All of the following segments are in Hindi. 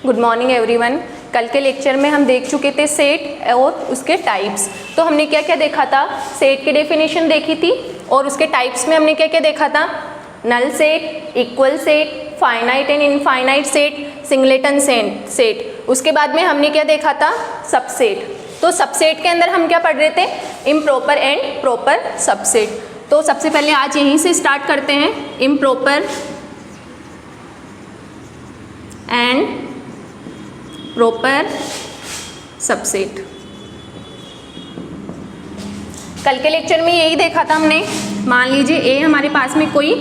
Good morning everyone. कल के लेक्चर में हम देख चुके थे सेट और उसके टाइप्स। तो हमने क्या क्या देखा था? सेट की डेफिनेशन देखी थी और उसके टाइप्स में हमने क्या क्या देखा था? Null set, equal set, finite and infinite set, singleton set. उसके बाद में हमने क्या देखा था? सबसेट। तो सबसेट के अंदर हम क्या पढ़ रहे थे? Improper and proper subset. तो सबसे पहले आज यहीं से स्टार्ट करते हैं, इम्प्रॉपर एंड प्रॉपर सबसेट। कल के लेक्चर में यही देखा था हमने। मान लीजिए ए हमारे पास में कोई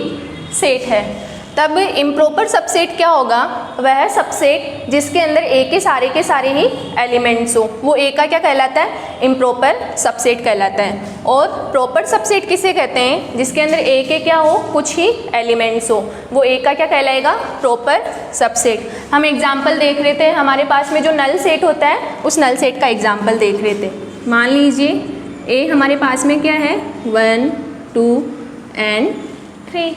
सेट है, तब इम्प्रॉपर सबसेट क्या होगा? वह सबसेट जिसके अंदर ए के सारे ही एलिमेंट्स हो, वो ए का क्या कहलाता है? इम्प्रॉपर सबसेट कहलाता है। और प्रॉपर सबसेट किसे कहते हैं? जिसके अंदर ए के क्या हो? कुछ ही एलिमेंट्स हो, वो ए का क्या कहलाएगा? Proper subset. हम एग्जाम्पल देख रहे थे, हमारे पास में जो नल सेट होता है उस नल सेट का एग्जाम्पल देख रहे थे। मान लीजिए ए हमारे पास में क्या है? 1, 2 एंड 3।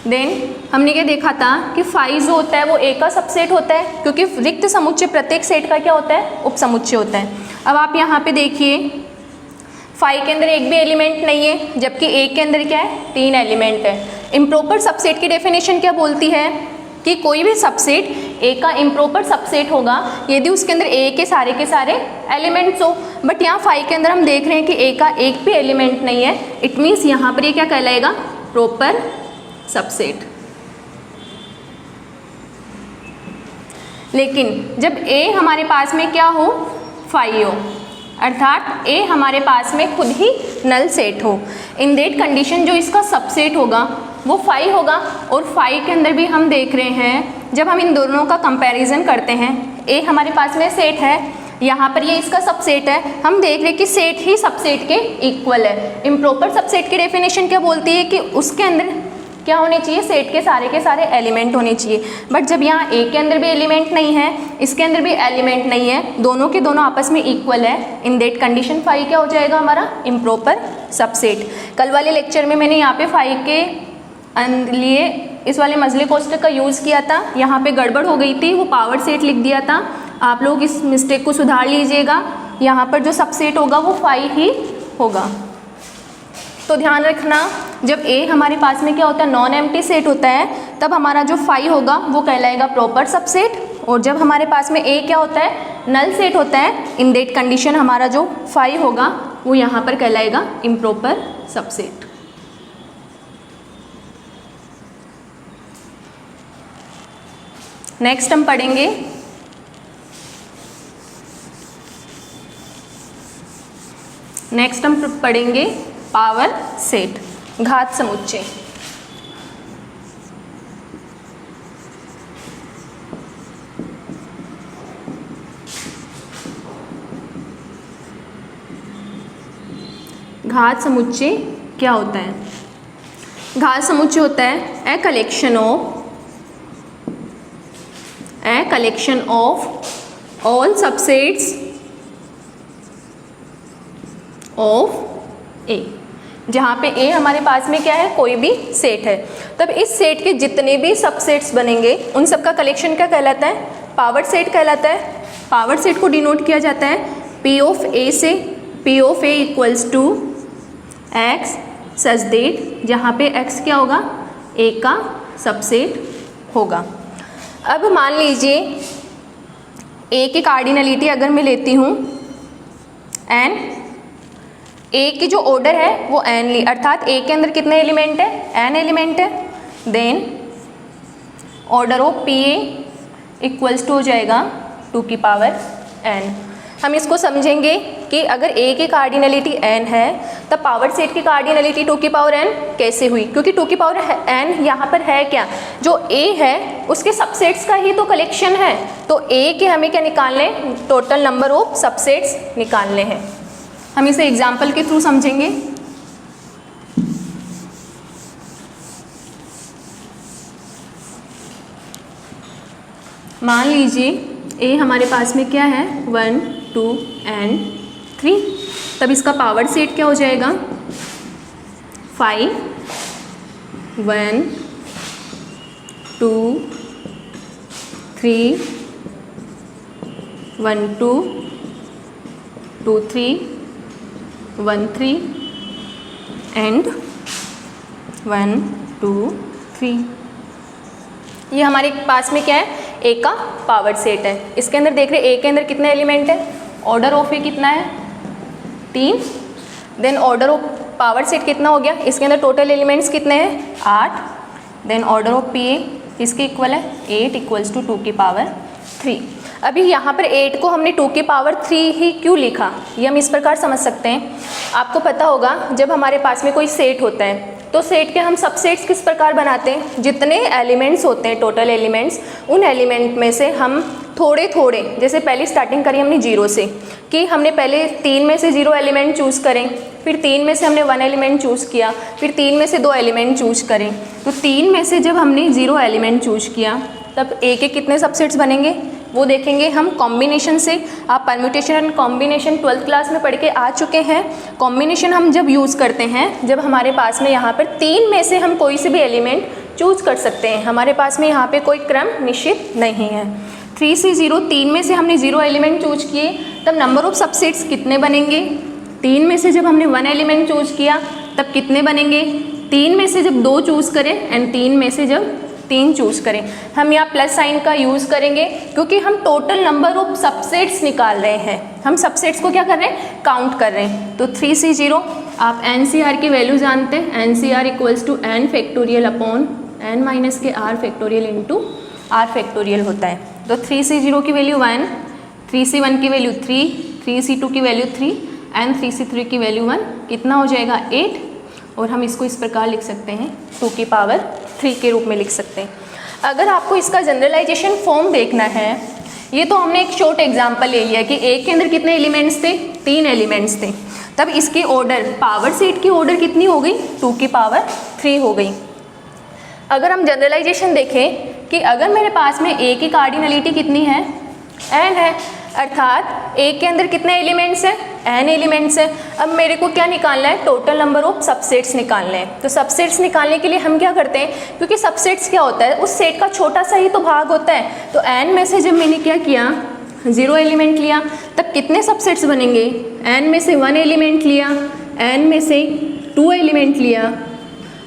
देन हमने क्या देखा था कि फाई जो होता है वो ए का सबसेट होता है, क्योंकि रिक्त समुच्चय प्रत्येक सेट का क्या होता है? उपसमुच्चय होता है। अब आप यहाँ पे देखिए, फाई के अंदर एक भी एलिमेंट नहीं है, जबकि ए के अंदर क्या है? 3 एलिमेंट है। इम्प्रॉपर सबसेट की डेफिनेशन क्या बोलती है? कि कोई भी सबसेट ए का इम्प्रॉपर सबसेट होगा यदि उसके अंदर ए के सारे एलिमेंट्स हो। बट यहाँ फाई के अंदर हम देख रहे हैं कि ए का एक भी एलिमेंट नहीं है। इट मीन्स यहाँ पर ये क्या कहलाएगा? Proper subset. लेकिन जब ए हमारे पास में क्या हो? फाई हो, अर्थात ए हमारे पास में खुद ही नल सेट हो, इन दैट कंडीशन जो इसका सबसेट होगा वो फाई होगा। और फाई के अंदर भी हम देख रहे हैं, जब हम इन दोनों का कंपैरिजन करते हैं, ए हमारे पास में सेट है, यहाँ पर ये इसका सबसेट है, हम देख रहे हैं कि सेट ही सबसेट के इक्वल है। इम्प्रॉपर सबसेट की डेफिनेशन क्या बोलती है? कि उसके अंदर क्या होने चाहिए? सेट के सारे एलिमेंट होने चाहिए। बट जब यहाँ ए के अंदर भी एलिमेंट नहीं है, इसके अंदर भी एलिमेंट नहीं है, दोनों के दोनों आपस में इक्वल है, इन दैट कंडीशन फाई क्या हो जाएगा? हमारा इम्प्रॉपर सबसेट। कल वाले लेक्चर में मैंने यहाँ पे फाई के लिए इस वाले मजले कोष्टक का यूज़ किया था, यहाँ पे गड़बड़ हो गई थी, वो पावर सेट लिख दिया था। आप लोग इस मिस्टेक को सुधार लीजिएगा। यहाँ पर जो सबसेट होगा वो फाई ही होगा। तो ध्यान रखना, जब ए हमारे पास में क्या होता है? नॉन एम्प्टी सेट होता है, तब हमारा जो फाई होगा वो कहलाएगा प्रॉपर सबसेट। और जब हमारे पास में ए क्या होता है? नल सेट होता है, इन दैट कंडीशन हमारा जो फाई होगा वो यहाँ पर कहलाएगा इम्प्रॉपर सबसेट। नेक्स्ट हम पढ़ेंगे पावर सेट, घात समुच्चय। घात समुच्चय क्या होता है? घात समुच्चय होता है a collection of all subsets of A। जहाँ पे A हमारे पास में क्या है? कोई भी सेट है, तब इस सेट के जितने भी सबसेट्स बनेंगे उन सब का कलेक्शन क्या कहलाता है? पावर सेट कहलाता है। पावर सेट को डिनोट किया जाता है P ऑफ A से। P of A equals to X such that, जहाँ पे X क्या होगा? A का सबसेट होगा। अब मान लीजिए A की कार्डिनलिटी अगर मैं लेती हूँ n, A की जो ऑर्डर है वो n ली, अर्थात A के अंदर कितने एलिमेंट है? n एलिमेंट है। Then order of PA equals to हो जाएगा 2 की पावर n। हम इसको समझेंगे कि अगर A की कार्डिनलिटी n है तब पावर सेट की कार्डिनलिटी 2 की पावर n कैसे हुई? क्योंकि 2 की पावर n यहाँ पर है क्या? जो A है उसके सबसेट्स का ही तो कलेक्शन है। तो A के हमें क्या निकालने? टोटल नंबर ऑफ सबसेट्स निकालने हैं। हम इसे एग्जाम्पल के थ्रू समझेंगे। मान लीजिए A हमारे पास में क्या है? 1, 2 एंड 3। तब इसका पावर सेट क्या हो जाएगा? 5, 1, 2, 3 1 2 2 3 1 3 एंड 1 2 3। ये हमारे पास में क्या है, ए का पावर सेट है। इसके अंदर देख रहे ए के अंदर कितने एलिमेंट है, ऑर्डर ऑफ ए कितना है 3, then order of power set कितना हो गया, इसके अंदर टोटल एलिमेंट्स कितने हैं 8, then order of P A इसके इक्वल है 8 इक्वल्स टू 2 की पावर 3। अभी यहाँ पर 8 को हमने 2 की पावर 3 ही क्यों लिखा, ये हम इस प्रकार समझ सकते हैं। आपको पता होगा जब हमारे पास में कोई सेट होता है तो सेट के हम सबसेट्स किस प्रकार बनाते हैं, जितने एलिमेंट्स होते हैं टोटल एलिमेंट्स, उन एलिमेंट में से हम थोड़े थोड़े, जैसे पहले स्टार्टिंग करी हमने 0 से, कि हमने पहले 3 में से 0 एलिमेंट चूज़ करें, फिर 3 में से हमने 1 एलिमेंट चूज़ किया, फिर 3 में से 2 एलिमेंट चूज़ करें। तो 3 में से जब हमने 0 एलिमेंट चूज़ किया तब ए के कितने सबसेट्स बनेंगे वो देखेंगे हम कॉम्बिनेशन से। आप permutation and combination 12th class में पढ़ के आ चुके हैं। कॉम्बिनेशन हम जब यूज़ करते हैं जब हमारे पास में यहाँ पर 3 में से हम कोई से भी एलिमेंट चूज़ कर सकते हैं, हमारे पास में यहाँ पे कोई क्रम निश्चित नहीं है। 3 से 0, 3 में से हमने 0 एलिमेंट चूज़ किए, तब नंबर ऑफ सबसेट्स कितने बनेंगे, 3 में से जब हमने 1 एलिमेंट चूज़ किया तब कितने बनेंगे, 3 में से जब 2 चूज़ करें एंड 3 में से जब 3 चूज़ करें। हम यहाँ प्लस साइन का यूज़ करेंगे क्योंकि हम टोटल नंबर ऑफ सबसेट्स निकाल रहे हैं, हम सबसेट्स को क्या कर रहे हैं, काउंट कर रहे हैं। तो 3 से 0 आप NCR की वैल्यू जानते हैं, NCR equals to n factorial upon n minus के r factorial into r factorial होता है। तो 3 से 0 की वैल्यू 1, 3 से 1 की वैल्यू 3, 3 से 2 की वैल्यू 3 एंड 3 से 3 की वैल्यू 1, कितना हो जाएगा 8। और हम इसको इस प्रकार लिख सकते हैं 2 की पावर 3 के रूप में लिख सकते हैं। अगर आपको इसका जनरलाइजेशन फॉर्म देखना है, ये तो हमने एक शॉर्ट एग्जांपल ले लिया कि एक के अंदर कितने एलिमेंट्स थे, 3 एलिमेंट्स थे, तब इसकी ऑर्डर पावर सेट की ऑर्डर कितनी हो गई 2 की पावर 3 हो गई। अगर हम जनरलाइजेशन देखें कि अगर मेरे पास में ए की कार्डिनलिटी कितनी है n है, अर्थात ए के अंदर कितने एलिमेंट्स हैं n एलिमेंट्स हैं। अब मेरे को क्या निकालना है, टोटल नंबर ऑफ सबसेट्स निकालने हैं। तो सबसेट्स निकालने के लिए हम क्या करते हैं, क्योंकि सबसेट्स क्या होता है, उस सेट का छोटा सा ही तो भाग होता है। तो n में से जब मैंने क्या किया 0 एलिमेंट लिया तब कितने सबसेट्स बनेंगे, n में से 1 एलिमेंट लिया, n में से 2 एलिमेंट लिया,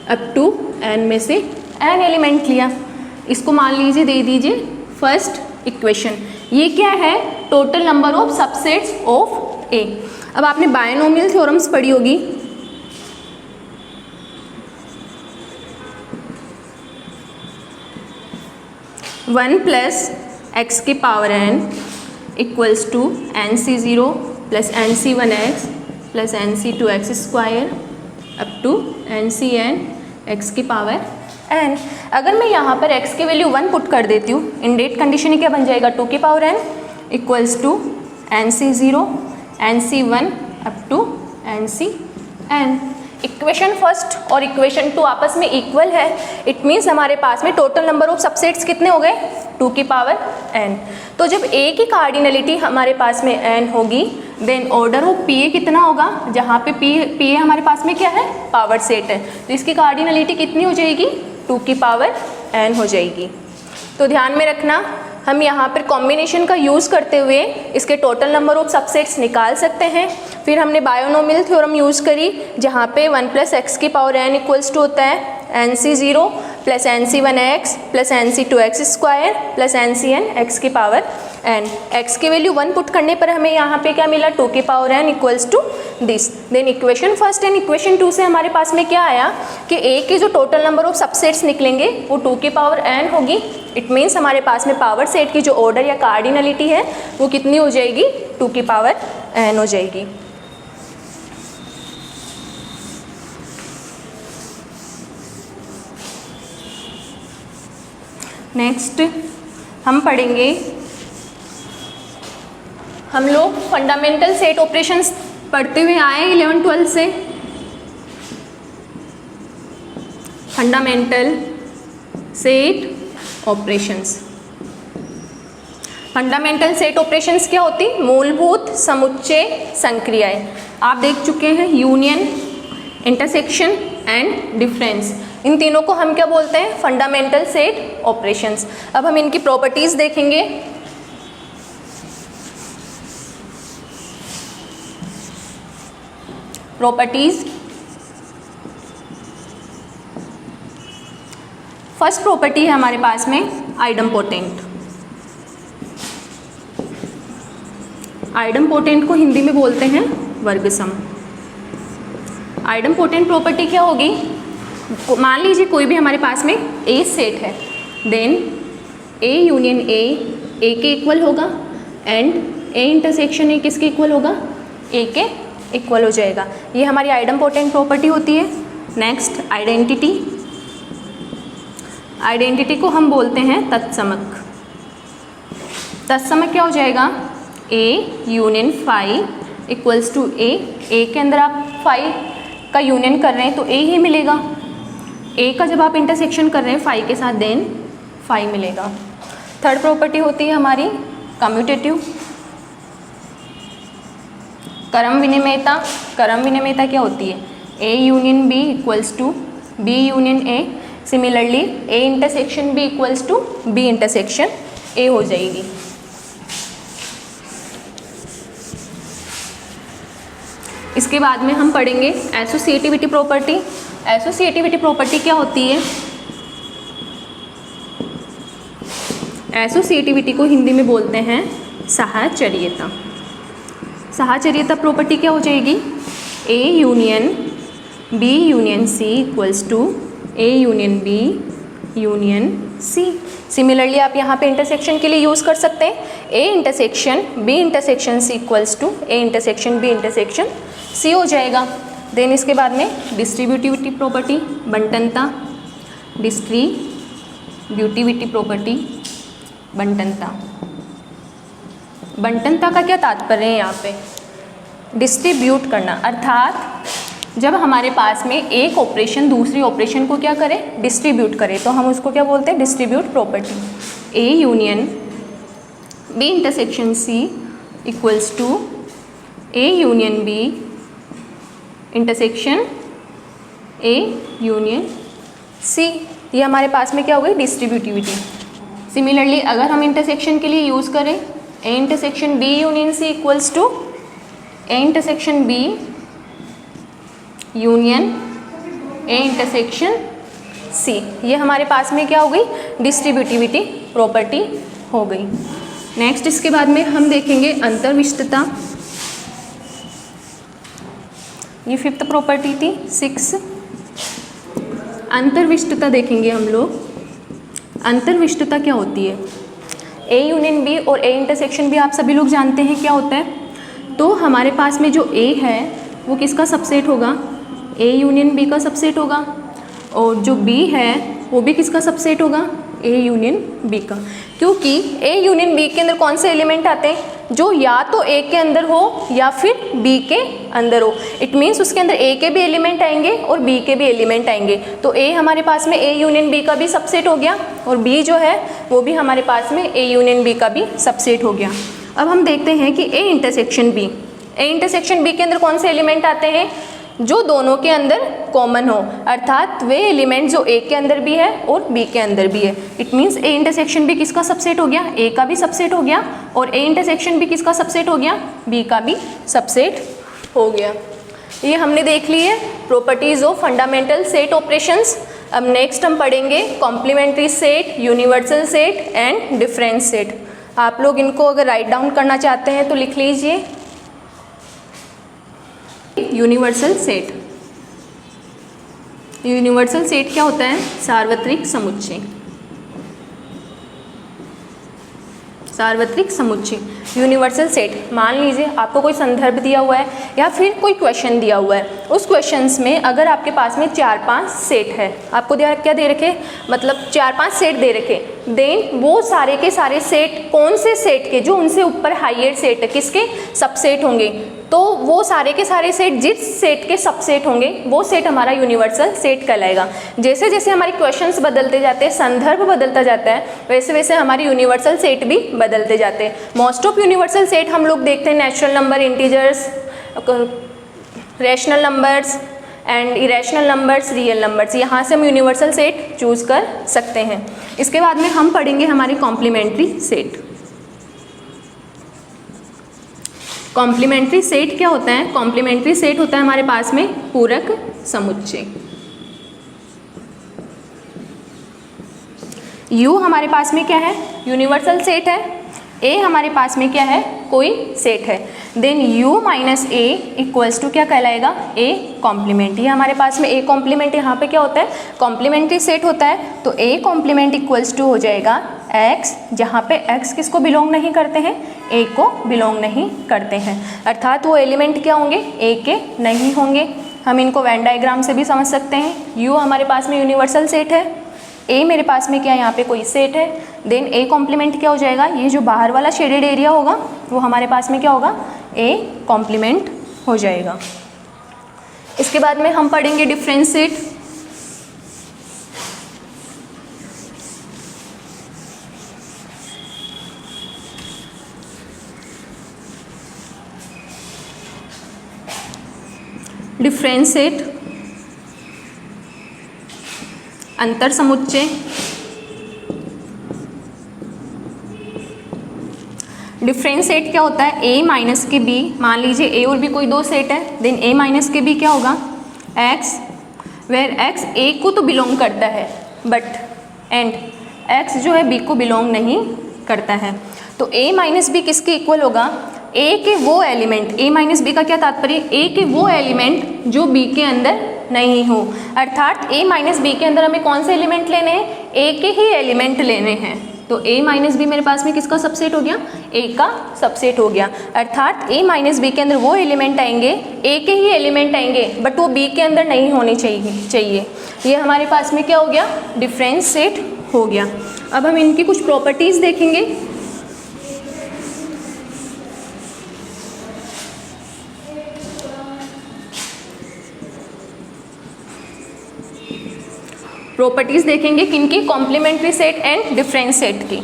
अप टू n में से n एलिमेंट लिया। इसको मान लीजिए दे दीजिए फर्स्ट इक्वेशन। ये क्या है, total number of subsets of A. अब आपने बायनोमियल थ्योरम्स पढ़ी होगी, वन प्लस एक्स की power n equals to NC0 plus NC1x plus NC2x square up to NCn x की पावर n। अगर मैं यहाँ पर x की वैल्यू 1 पुट कर देती हूँ, इनडेट कंडीशन ही क्या बन जाएगा 2 की power n equals to NC0 NC1 up to NCn। Equation first और इक्वेशन 2 आपस में इक्वल है, इट मीन्स हमारे पास में टोटल नंबर ऑफ सबसेट्स कितने हो गए 2 की पावर n। तो जब a की कार्डिनलिटी हमारे पास में n होगी, देन ऑर्डर ऑफ pa कितना होगा, जहाँ पे pa हमारे पास में क्या है, पावर सेट है, तो इसकी कार्डिनलिटी कितनी हो जाएगी 2 की पावर n हो जाएगी। तो ध्यान में रखना, हम यहाँ पर कॉम्बिनेशन का यूज़ करते हुए इसके टोटल नंबर ऑफ सबसेट्स निकाल सकते हैं। फिर हमने बायोनोमियल थ्योरम यूज़ करी, जहाँ पे 1 प्लस एक्स की पावर n इक्वल्स टू होता है NC0 plus NC1x plus NC2x square plus NCn x की पावर n। x की वैल्यू 1 पुट करने पर हमें यहाँ पे क्या मिला 2 की power n equals to this. Then equation first and equation 2 से हमारे पास में क्या आया कि a के जो टोटल नंबर ऑफ सबसेट्स निकलेंगे वो 2 की पावर n होगी। इट मीन्स हमारे पास में पावर सेट की जो ऑर्डर या कार्डिनलिटी है वो कितनी हो जाएगी 2 की पावर n हो जाएगी। नेक्स्ट हम पढ़ेंगे, हम लोग फंडामेंटल सेट ऑपरेशंस पढ़ते हुए आए 11-12 से। Fundamental set operations, fundamental set operations क्या होती, मूलभूत समुच्चय संक्रियाएं। आप देख चुके हैं यूनियन, इंटरसेक्शन एंड डिफरेंस, इन तीनों को हम क्या बोलते हैं फंडामेंटल सेट ऑपरेशंस। अब हम इनकी प्रॉपर्टीज देखेंगे। प्रॉपर्टीज। फर्स्ट प्रॉपर्टी है हमारे पास में आइडम्पोटेंट। आइडम्पोटेंट को हिंदी में बोलते हैं वर्गसम। आइडम्पोटेंट प्रॉपर्टी क्या होगी, मान लीजिए कोई भी हमारे पास में ए सेट है, देन ए यूनियन ए के इक्वल होगा एंड ए इंटरसेक्शन ए किसके इक्वल होगा, ए के इक्वल हो जाएगा। ये हमारी आइडम्पोटेंट प्रॉपर्टी होती है। Next identity. आइडेंटिटी को हम बोलते हैं तत्समक। तत्समक क्या हो जाएगा, A union phi equals to A के अंदर आप फाई का यूनियन कर रहे हैं तो ए ही मिलेगा, ए का जब आप इंटरसेक्शन कर रहे हैं फाई के साथ देन फाई मिलेगा। थर्ड प्रॉपर्टी होती है हमारी कम्यूटेटिव। क्रम विनिमेयता। क्रम विनिमेयता क्या होती है, A union B equals to B union A, similarly A intersection B equals to B intersection A हो जाएगी। इसके बाद में हम पढ़ेंगे एसोसिएटिविटी प्रॉपर्टी। एसोसिएटिविटी प्रॉपर्टी क्या होती है, एसोसिएटिविटी को हिंदी में बोलते हैं साहचर्यता। साहचर्यता प्रॉपर्टी क्या हो जाएगी, A union B union C equals to A union B union C. Similarly आप यहाँ पे इंटरसेक्शन के लिए यूज़ कर सकते हैं, A intersection B intersection C equals to A intersection B intersection C हो जाएगा। देन इसके बाद में डिस्ट्रीब्यूटिविटी प्रॉपर्टी, बंटनता। डिस्ट्रीब्यूटिविटी प्रॉपर्टी, बंटनता। बंटनता का क्या तात्पर्य है यहाँ पे, डिस्ट्रीब्यूट करना, अर्थात जब हमारे पास में एक ऑपरेशन दूसरी ऑपरेशन को क्या करे, डिस्ट्रीब्यूट करे, तो हम उसको क्या बोलते हैं, distribute property. A union B intersection C equals to A union B intersection A union C. ये हमारे पास में क्या हो गई, डिस्ट्रीब्यूटिविटी। सिमिलरली अगर हम इंटरसेक्शन के लिए यूज़ करें A intersection B union C equals to A intersection B union A intersection C, ये हमारे पास में क्या हो गई, डिस्ट्रीब्यूटिविटी प्रॉपर्टी हो गई। नेक्स्ट इसके बाद में हम देखेंगे अंतर्विष्टता। ये फिफ्थ प्रॉपर्टी थी। 6 अंतर्विष्टता देखेंगे हम लोग। अंतर्विष्टता क्या होती है, ए यूनियन बी और ए इंटरसेक्शन बी आप सभी लोग जानते हैं क्या होता है। तो हमारे पास में जो ए है वो किसका सबसेट होगा, ए यूनियन बी का सबसेट होगा, और जो बी है वो भी किसका सबसेट होगा, ए यूनियन बी का। क्योंकि ए यूनियन बी के अंदर कौन से एलिमेंट आते हैं, जो या तो ए के अंदर हो या फिर बी के अंदर हो। इट मीन्स उसके अंदर ए के भी एलिमेंट आएंगे और बी के भी एलिमेंट आएंगे। तो ए हमारे पास में ए यूनियन बी का भी सबसेट हो गया और बी जो है वो भी हमारे पास में ए यूनियन बी का भी सबसेट हो गया। अब हम देखते हैं कि A intersection B, A intersection B के अंदर कौन से एलिमेंट आते हैं, जो दोनों के अंदर कॉमन हो, अर्थात वे एलिमेंट जो ए के अंदर भी है और बी के अंदर भी है। It means A intersection B किसका सबसेट हो गया, ए का भी सबसेट हो गया, और ए इंटरसेक्शन बी किसका सबसेट हो गया, बी का भी सबसेट हो गया। ये हमने देख ली है properties of fundamental set operations. अब नेक्स्ट हम पढ़ेंगे complementary set, universal set and difference set. आप लोग इनको अगर राइट डाउन करना चाहते हैं तो लिख लीजिए। यूनिवर्सल सेट, यूनिवर्सल सेट क्या होता है, सार्वत्रिक समुच्चय। सार्वत्रिक समुच्चय यूनिवर्सल सेट, मान लीजिए आपको कोई संदर्भ दिया हुआ है या फिर कोई क्वेश्चन दिया हुआ है, उस क्वेश्चंस में अगर आपके पास में 4-5 सेट है, आपको क्या दे रखे, मतलब 4-5 सेट दे रखे, देन वो सारे के सारे सेट कौन से सेट के, जो उनसे ऊपर हाइयर सेट है किसके सबसेट होंगे, तो वो सारे के सारे सेट जिस सेट के सबसेट होंगे वो सेट हमारा यूनिवर्सल सेट कहलाएगा। जैसे जैसे हमारे क्वेश्चंस बदलते जाते हैं, संदर्भ बदलता जाता है, वैसे वैसे हमारे यूनिवर्सल सेट भी बदलते जाते हैं। मोस्ट ऑफ यूनिवर्सल सेट हम लोग देखते हैं natural number, integers, rational numbers and irrational numbers, real numbers, यहाँ से हम यूनिवर्सल सेट चूज़ कर सकते हैं। इसके बाद में हम पढ़ेंगे हमारी कॉम्प्लीमेंट्री सेट। कॉम्प्लीमेंट्री सेट क्या होता है? कॉम्प्लीमेंट्री सेट होता है हमारे पास में पूरक समुच्चय। U हमारे पास में क्या है? यूनिवर्सल सेट है। A हमारे पास में क्या है? कोई सेट है। Then U minus A equals to क्या कहलाएगा? A complement. ये हमारे पास में A कॉम्प्लीमेंट यहाँ पे क्या होता है? कॉम्प्लीमेंट्री सेट होता है। तो A कॉम्प्लीमेंट इक्वल्स टू हो जाएगा X, जहाँ पे X किसको बिलोंग नहीं करते हैं? A को बिलोंग नहीं करते हैं, अर्थात वो एलिमेंट क्या होंगे? A के नहीं होंगे। हम इनको वेन डायग्राम से भी समझ सकते हैं। U हमारे पास में यूनिवर्सल सेट है, A मेरे पास में क्या है? यहाँ पे कोई सेट है। देन A कॉम्प्लीमेंट क्या हो जाएगा? ये जो बाहर वाला शेडेड एरिया होगा वो हमारे पास में क्या होगा? A कॉम्प्लीमेंट हो जाएगा। इसके बाद में हम पढ़ेंगे डिफरेंशिएट। डिफरेंशिएट अंतर समुच्चय। डिफरेंशिएट क्या होता है? A माइनस के B, मान लीजिए A और B कोई दो सेट है। देन A माइनस के B क्या होगा? X, वेयर X A को तो बिलोंग करता है बट एंड X जो है B को बिलोंग नहीं करता है। तो A माइनस B किसके इक्वल होगा? A के वो एलिमेंट, A माइनस B का क्या तात्पर्य? A के वो एलिमेंट जो B के अंदर नहीं हो, अर्थात A माइनस B के अंदर हमें कौन से एलिमेंट लेने हैं? A के ही एलिमेंट लेने हैं। तो A माइनस बी मेरे पास में किसका सबसेट हो गया? A का सबसेट हो गया, अर्थात A माइनस बी के अंदर वो एलिमेंट आएंगे, A के ही एलिमेंट आएंगे बट वो B के अंदर नहीं होने चाहिए। ये हमारे पास में क्या हो गया? डिफरेंशिएट हो गया। अब हम इनकी कुछ प्रॉपर्टीज़ देखेंगे। प्रॉपर्टीज़ देखेंगे किनकी? कॉम्प्लीमेंट्री सेट एंड डिफरेंशिएट की।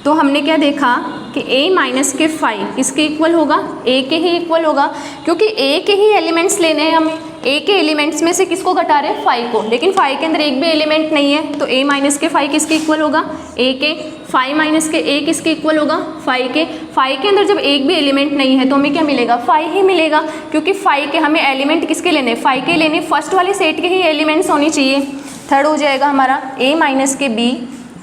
तो हमने क्या देखा कि A माइनस के फाई किसके इक्वल होगा? A के ही इक्वल होगा, क्योंकि A के ही एलिमेंट्स लेने हैं हमें। A के एलिमेंट्स में से किसको घटा रहे हैं? फाई को, लेकिन फाई के अंदर एक भी एलिमेंट नहीं है। तो A माइनस के फाई किसके इक्वल होगा? A के। फाई माइनस के A किसके इक्वल होगा? फाई के। फाई के अंदर जब एक भी एलिमेंट नहीं है तो हमें क्या मिलेगा? फाई ही मिलेगा, क्योंकि फाई के हमें एलिमेंट किसके लेने? फाई के लेने, फर्स्ट वाले सेट के ही एलिमेंट्स होने चाहिए। थर्ड हो जाएगा हमारा A माइनस के B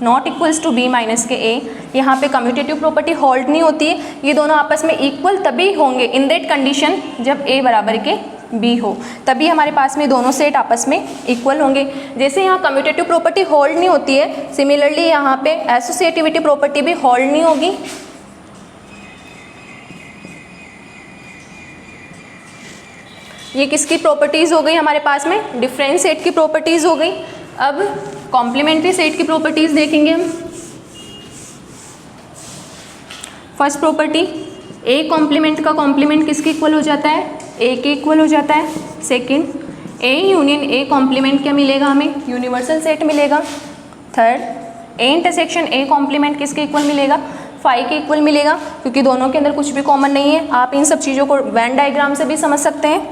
not equals to B minus के A। यहाँ पे कम्यूटेटिव प्रॉपर्टी होल्ड नहीं होती है, ये दोनों आपस में इक्वल तभी होंगे इन दैट कंडीशन जब A बराबर के B हो, तभी हमारे पास में दोनों सेट आपस में इक्वल होंगे। जैसे यहाँ कम्यूटेटिव प्रॉपर्टी होल्ड नहीं होती है, सिमिलरली यहाँ पे एसोसिएटिविटी प्रॉपर्टी भी होल्ड नहीं होगी। ये किसकी प्रॉपर्टीज़ हो गई हमारे पास में? डिफरेंशिएट की प्रॉपर्टीज़ हो गई। अब कॉम्प्लीमेंट्री सेट की प्रॉपर्टीज़ देखेंगे हम। फर्स्ट प्रॉपर्टी, A कॉम्प्लीमेंट का कॉम्प्लीमेंट किसके इक्वल हो जाता है? A के इक्वल हो जाता है। Second, A union A complement क्या मिलेगा हमें? यूनिवर्सल सेट मिलेगा। Third, A intersection A complement किसके इक्वल मिलेगा? फाई के इक्वल मिलेगा, क्योंकि दोनों के अंदर कुछ भी कॉमन नहीं है। आप इन सब चीज़ों को वेन डायग्राम से भी समझ सकते हैं,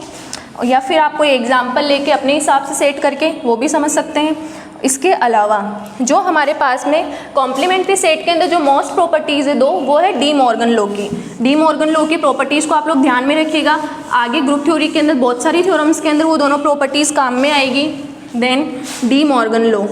या फिर आप कोई एग्जाम्पल लेके अपने हिसाब से सेट करके वो भी समझ सकते हैं। इसके अलावा जो हमारे पास में कॉम्प्लीमेंट्री सेट के अंदर जो मोस्ट प्रॉपर्टीज़ है दो, वो है डी मॉर्गन लॉ की। डी मॉर्गन लॉ की प्रॉपर्टीज़ को आप लोग ध्यान में रखिएगा। आगे ग्रुप थ्योरी के अंदर बहुत सारी थ्योरम्स के अंदर वो दोनों प्रॉपर्टीज़ काम में आएगी। Then De Morgan law,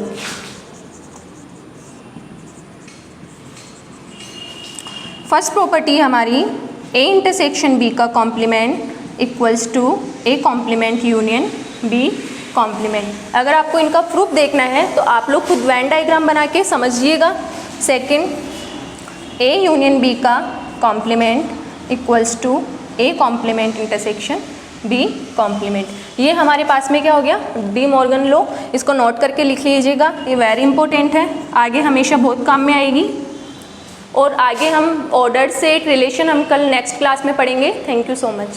first property हमारी A इंटरसेक्शन B का complement equals to A complement union B complement. अगर आपको इनका प्रूफ देखना है तो आप लोग खुद वेन डायग्राम बना के समझिएगा। सेकंड, A यूनियन B का complement equals to A complement intersection B complement. ये हमारे पास में क्या हो गया? De Morgan law. इसको नोट करके लिख लीजिएगा, ये वेरी इंपॉर्टेंट है, आगे हमेशा बहुत काम में आएगी। और आगे हम ऑर्डर सेट रिलेशन हम कल नेक्स्ट क्लास में पढ़ेंगे। Thank you so much.